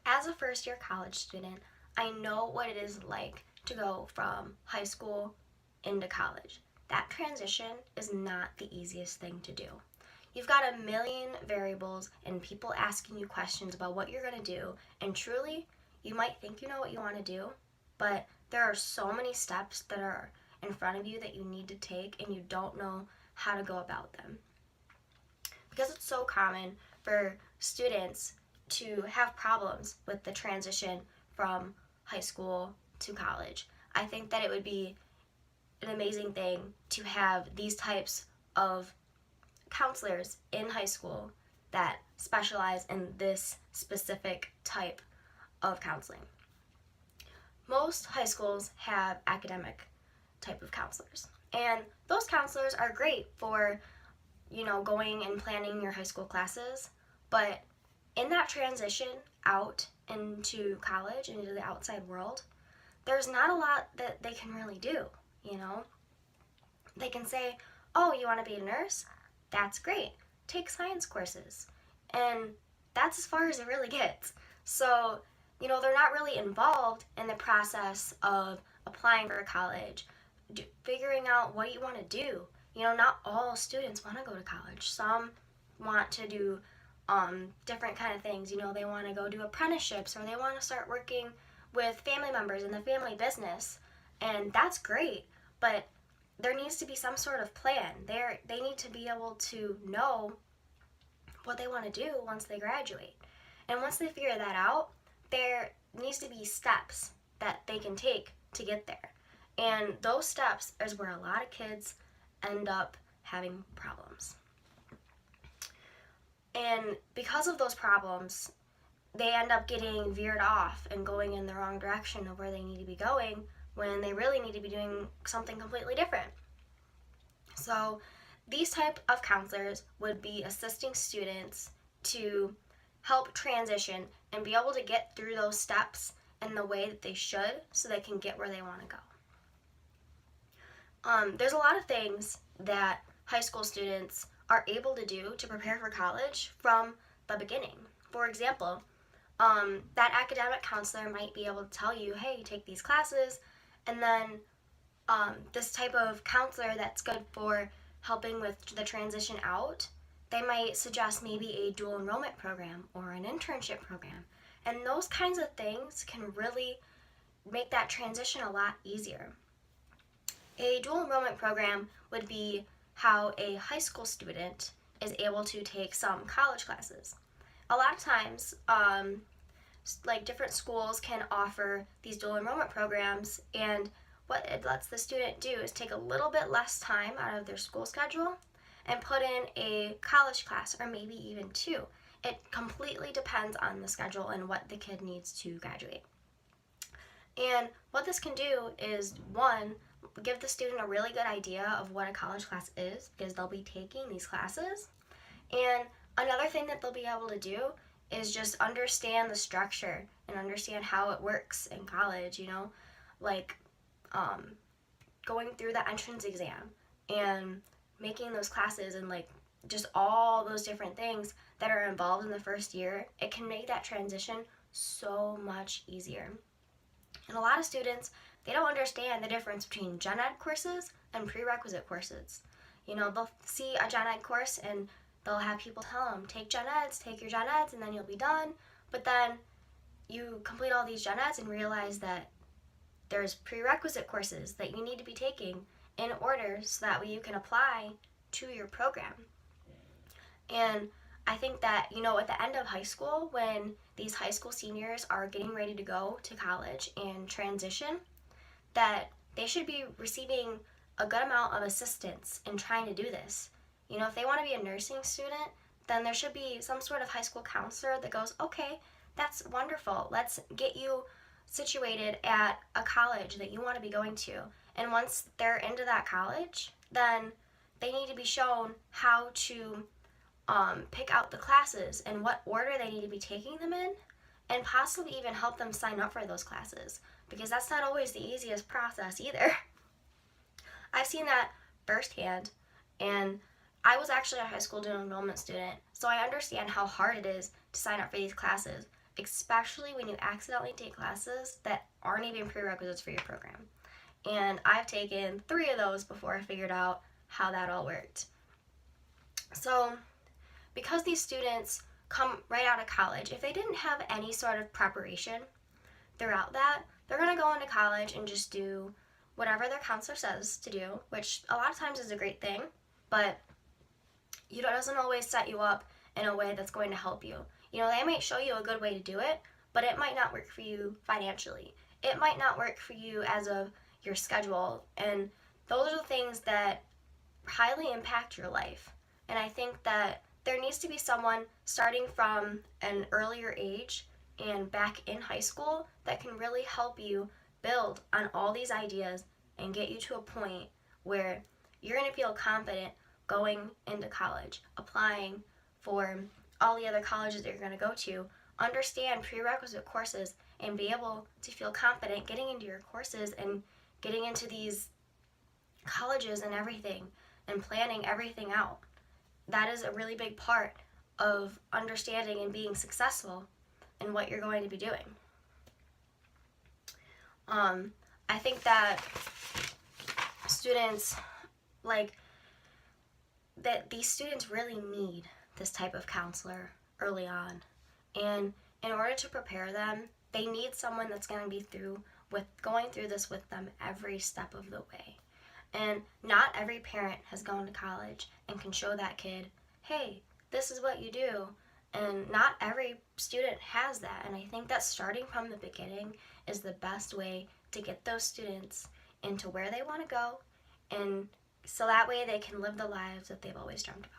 As a first-year college student, I know what it is like to go from high school into college. That transition is not the easiest thing to do. You've got a million variables and people asking you questions about what you're going to do, and truly, you might think you know what you want to do, but there are so many steps that are in front of you that you need to take and you don't know how to go about them. Because it's so common for students to have problems with the transition from high school to college, I think that it would be an amazing thing to have these types of counselors in high school that specialize in this specific type of counseling. Most high schools have academic type of counselors, and those counselors are great for going and planning your high school classes, but in that transition out into college, into the outside world, there's not a lot that they can really do, They can say, oh, you want to be a nurse? That's great. Take science courses. And that's as far as it really gets. So, they're not really involved in the process of applying for college, figuring out what you want to do. Not all students want to go to college. Some want to do different kind of things. They want to go do apprenticeships, or they want to start working with family members in the family business. And that's great, but there needs to be some sort of plan. They need to be able to know what they want to do once they graduate. And once they figure that out, there needs to be steps that they can take to get there. And those steps is where a lot of kids end up having problems. And because of those problems, they end up getting veered off and going in the wrong direction of where they need to be going when they really need to be doing something completely different. So these type of counselors would be assisting students to help transition and be able to get through those steps in the way that they should so they can get where they want to go. There's a lot of things that high school students are able to do to prepare for college from the beginning. For example, that academic counselor might be able to tell you, hey, take these classes, and then this type of counselor that's good for helping with the transition out, they might suggest maybe a dual enrollment program or an internship program. And those kinds of things can really make that transition a lot easier. A dual enrollment program would be how a high school student is able to take some college classes. A lot of times, different schools can offer these dual enrollment programs, and what it lets the student do is take a little bit less time out of their school schedule and put in a college class, or maybe even two. It completely depends on the schedule and what the kid needs to graduate. And what this can do is, one, give the student a really good idea of what a college class is, because they'll be taking these classes. And another thing that they'll be able to do is just understand the structure and understand how it works in college, going through the entrance exam and making those classes and just all those different things that are involved in the first year. It can make that transition so much easier. And a lot of students, they don't understand the difference between gen ed courses and prerequisite courses. They'll see a gen ed course and they'll have people tell them, take your gen eds, and then you'll be done. But then you complete all these gen eds and realize that there's prerequisite courses that you need to be taking in order so that way you can apply to your program. And I think that, at the end of high school, when these high school seniors are getting ready to go to college and transition, that they should be receiving a good amount of assistance in trying to do this. If they want to be a nursing student, then there should be some sort of high school counselor that goes, okay, that's wonderful. Let's get you situated at a college that you want to be going to. And once they're into that college, then they need to be shown how to pick out the classes and what order they need to be taking them in, and possibly even help them sign up for those classes, because that's not always the easiest process either. I've seen that firsthand, and I was actually a high school dual enrollment student, so I understand how hard it is to sign up for these classes. especially when you accidentally take classes that aren't even prerequisites for your program. And I've taken 3 of those before I figured out how that all worked. So, because these students come right out of college, if they didn't have any sort of preparation throughout that, they're going to go into college and just do whatever their counselor says to do, which a lot of times is a great thing, but it doesn't always set you up in a way that's going to help you. They might show you a good way to do it, but it might not work for you financially. It might not work for you as of your schedule, and those are the things that highly impact your life. And I think that there needs to be someone starting from an earlier age and back in high school that can really help you build on all these ideas and get you to a point where you're going to feel confident going into college, applying for all the other colleges that you're going to go to, understand prerequisite courses, and be able to feel confident getting into your courses and getting into these colleges and everything and planning everything out. That is a really big part of understanding and being successful in what you're going to be doing. I think that students, that these students really need this type of counselor early on. And in order to prepare them, they need someone that's going to be going through this with them every step of the way. And not every parent has gone to college and can show that kid, hey, this is what you do. And not every student has that. And I think that starting from the beginning is the best way to get those students into where they want to go, and so that way they can live the lives that they've always dreamt about.